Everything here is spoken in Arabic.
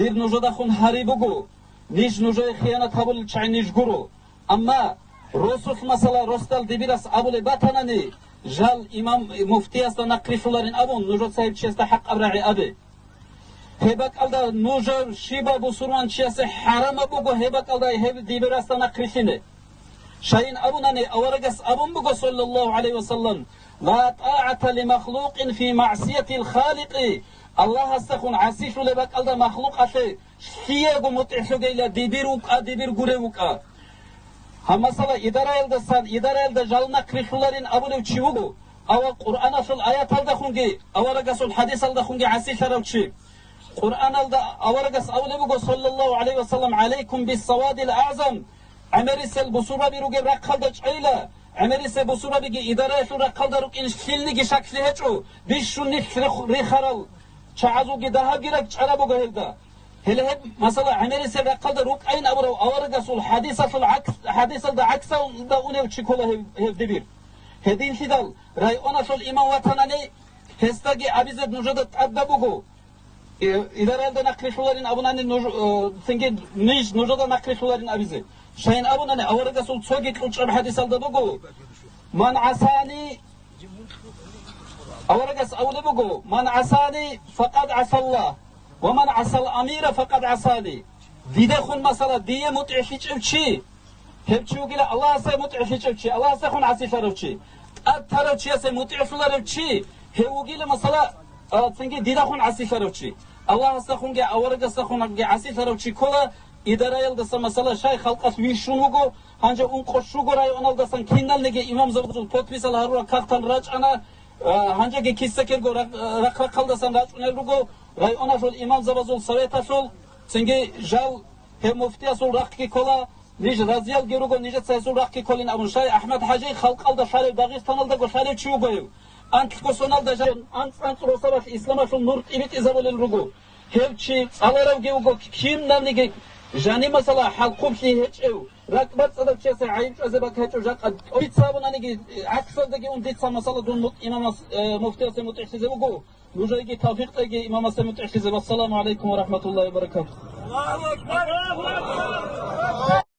دیر نوجه خون هری بگو نیش نوجه خیانت هبول چای نیش گرو اما رسول مثلا رستل دیبیرس ابول بطننی جال امام مفتی است نقلی شولارین ابون نوجه صاحب چیست حق ابرعی ابی هبک الدا نوجه شیبا بسرمان چیست حرام بگو هبک الدا هب دیبیر است نقلی شینه شاین ابوننی اورگس ابون بگو صلی الله علیه و سلم لا طاعت لمخلوق فی معصیت الخالق الله استخون عسیش لبک الدا مخلوق اشه شیعه مطعشو گیلا دیبیر گوره هم مثلا اداره elde jalna krişuların abone çivugu ava Kur'an asıl ayet alda khungi avara gasul hadis alda khungi asi sharawchi Kur'an alda avara gas abone bugo sallallahu aleyhi ve sellem aleykum bis sawadil a'zam amerisel busura biruge rakhalda çayla amerise busura bigi idare şu rakhalda ruk in şilni şakli heçu biz şunni rikharal çazugi daha girek çara bugo helda hele hep mesela amerise rakhalda ruk ayn avara gasul hadis asıl حديث ده عكسه ده أونه وشيكولا هفدبير هدين شدال رأي أنا شو الإمام وطناني هستاجي عبيزة نجدة أدبوجو إذا رأينا نقل شولارين أبوناني ثنجي نيش نجدة نقل شولارين عبيزة شاين أبوناني أورجا سول صوجي تلوش حديث الدبوجو من عساني أورجاس أولي بوجو من عساني فقد عصى الله ومن عصى الأمير فقد عصاني ديده خون مثلا ديه متعشيش أوشي hepçiğiyle Allah'a se mut'ifçi Allah'a se khun asifarıçi at tarıçı se mut'iflarıçi hevugile mesela tsingi dida khun asifarıçi Allah'a se khun ge awarga se khun ge asifarıçi kola idarayel da mesela şay halqas vişunugo hanca un qoşugo ray onalda san kindal nege imam zavzul potpisal harura kaqtan raj ana hanca ge kisseker go raqra qalda san raj unelrugo ray ona shol imam zavzul saveta shol tsingi jal he muftiyasul raqki kola نيج رازيال جيروغو نيج تسيسول راكي كولين أبو شاي أحمد حاجي خلق على شارع داغستان على دغ شارع شو بيو أنت كوسونال دجا أنت روساباش إسلام شو نور إبت إزابول الرجو هيرشي على رو جيوغو كيم نامنيجي جاني مثلا حلقوم شي هيتشو ركبت صدق شيء عيب أزبك هيتشو جاك أبيت صابون أنيجي عكس دقي ونديت سام مثلا دون إمام مفتي سمتعشيز وجو نوجيجي توفيق تجي إمام سمتعشيز والسلام عليكم ورحمة الله وبركاته. الله أكبر.